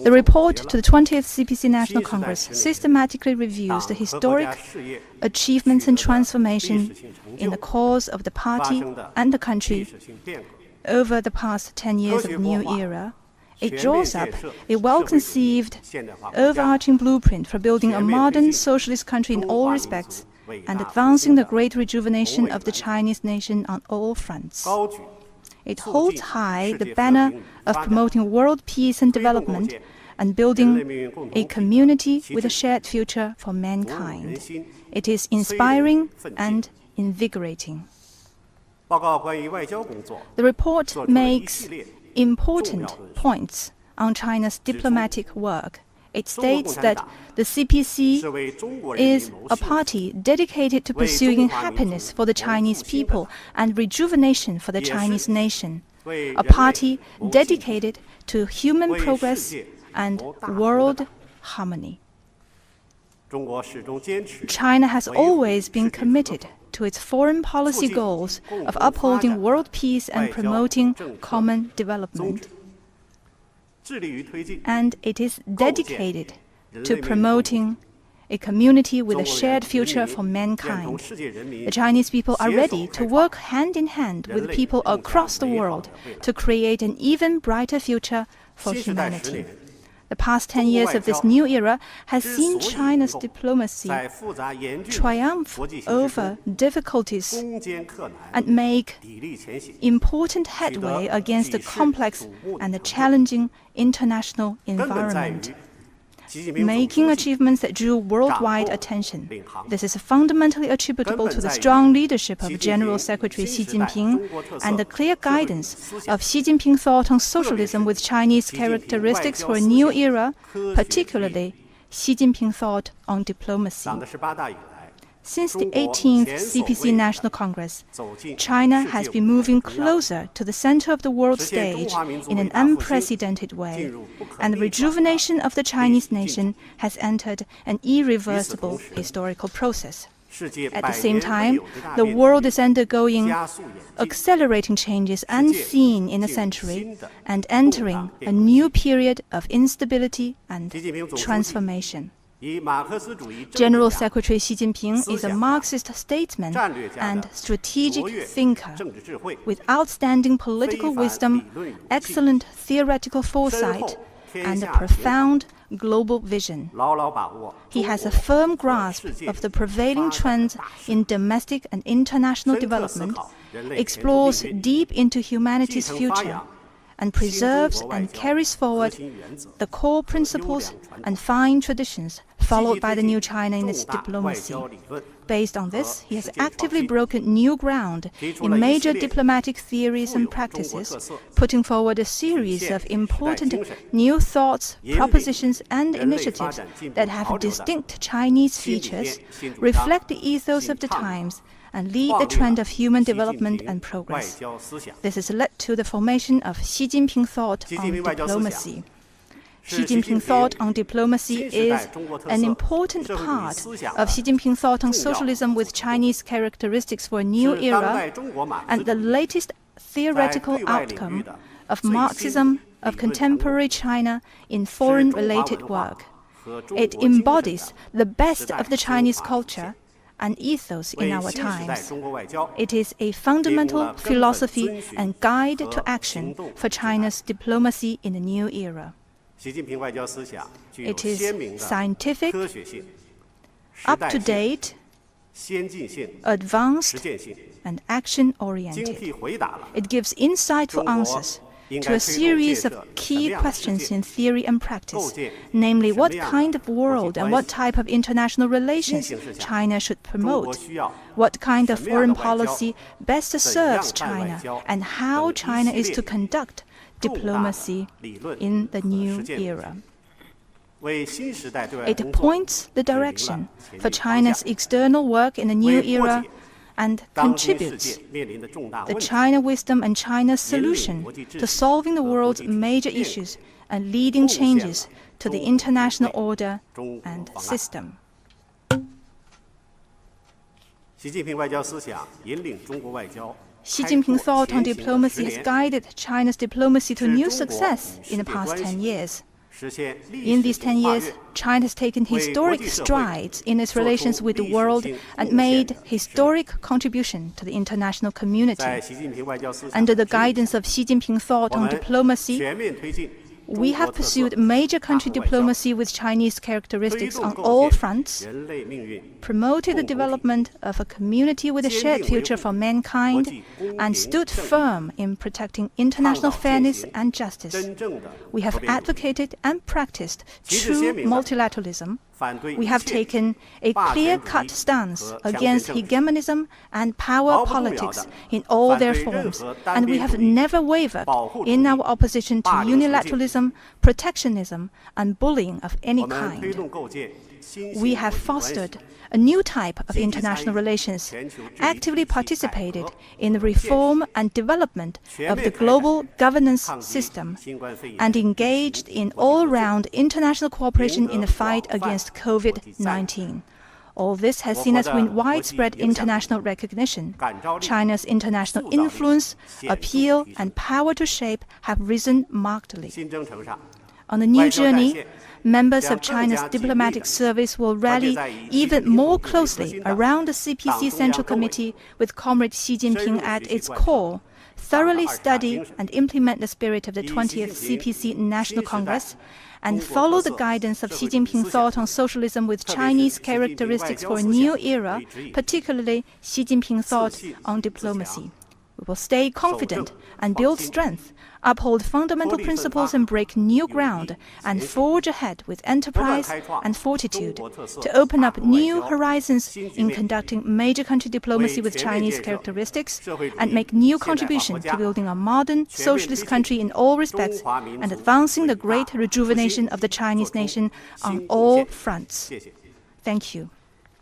The report to the 20th CPC National Congress systematically reviews the historic achievements and transformation in the cause of the party and the country over the past 10 years of the new era. It draws up a well-conceived, overarching blueprint for building a modern socialist country in all respects and advancing the great rejuvenation of the Chinese nation on all fronts. It holds high the banner of promoting world peace and development and building a community with a shared future for mankind. It is inspiring and invigorating. The report makes important points on China's diplomatic work. It states that the CPC is a party dedicated to pursuing happiness for the Chinese people and rejuvenation for the Chinese nation, a party dedicated to human progress and world harmony. China has always been committed to its foreign policy goals of upholding world peace and promoting common development. And it is dedicated to promoting a community with a shared future for mankind. The Chinese people are ready to work hand in hand with people across the world to create an even brighter future for humanity. The past 10 years of this new era has seen China's diplomacy triumph over difficulties and make important headway against the complex and the challenging international environment, making achievements that drew worldwide attention. This is fundamentally attributable to the strong leadership of General Secretary Xi Jinping and the clear guidance of Xi Jinping thought on socialism with Chinese characteristics for a new era, particularly Xi Jinping thought on diplomacy. Since the 18th CPC National Congress, China has been moving closer to the center of the world stage in an unprecedented way, and the rejuvenation of the Chinese nation has entered an irreversible historical process. At the same time, the world is undergoing accelerating changes unseen in a century and entering a new period of instability and transformation. General Secretary Xi Jinping is a Marxist statesman and strategic thinker with outstanding political wisdom, excellent theoretical foresight, and a profound global vision. He has a firm grasp of the prevailing trends in domestic and international development, explores deep into humanity's future, and preserves and carries forward the core principles and fine traditions followed by the new China in its diplomacy. Based on this, he has actively broken new ground in major diplomatic theories and practices, putting forward a series of important new thoughts, propositions, and initiatives that have distinct Chinese features, reflect the ethos of the times, and lead the trend of human development and progress. This has led to the formation of Xi Jinping thought on diplomacy. Xi Jinping thought on diplomacy is an important part of Xi Jinping thought on socialism with Chinese characteristics for a new era, and the latest theoretical outcome of Marxism of contemporary China in foreign-related work. It embodies the best of the Chinese culture and ethos in our times. It is a fundamental philosophy and guide to action for China's diplomacy in the new era. It is scientific, up-to-date, advanced, and action-oriented. It gives insightful answers to a series of key questions in theory and practice, namely what kind of world and what type of international relations China should promote, what kind of foreign policy best serves China, and how China is to conduct diplomacy in the new era. It points the direction for China's external work in the new era and contributes the China wisdom and China's solution to solving the world's major issues and leading changes to the international order and system. Xi Jinping thought on diplomacy has guided China's diplomacy to new success in the past 10 years. In these 10 years, China has taken historic strides in its relations with the world and made historic contribution to the international community. Under the guidance of Xi Jinping thought on diplomacy, we have pursued major country diplomacy with Chinese characteristics on all fronts, promoted the development of a community with a shared future for mankind, and stood firm in protecting international fairness and justice. We have advocated and practiced true multilateralism. We have taken a clear-cut stance against hegemonism and power politics in all their forms, and we have never wavered in our opposition to unilateralism, protectionism, and bullying of any kind. We have fostered a new type of international relations, actively participated in the reform and development of the global governance system, and engaged in all-round international cooperation in the fight against COVID-19. All this has seen us win widespread international recognition. China's international influence, appeal, and power to shape have risen markedly. On the new journey, members of China's diplomatic service will rally even more closely around the CPC Central Committee with Comrade Xi Jinping at its core, thoroughly study and implement the spirit of the 20th CPC National Congress, and follow the guidance of Xi Jinping thought on socialism with Chinese characteristics for a new era, particularly Xi Jinping thought on diplomacy. We will stay confident and build strength, uphold fundamental principles and break new ground, and forge ahead with enterprise and fortitude to open up new horizons in conducting major country diplomacy with Chinese characteristics and make new contribution to building a modern socialist country in all respects and advancing the great rejuvenation of the Chinese nation on all fronts. Thank you.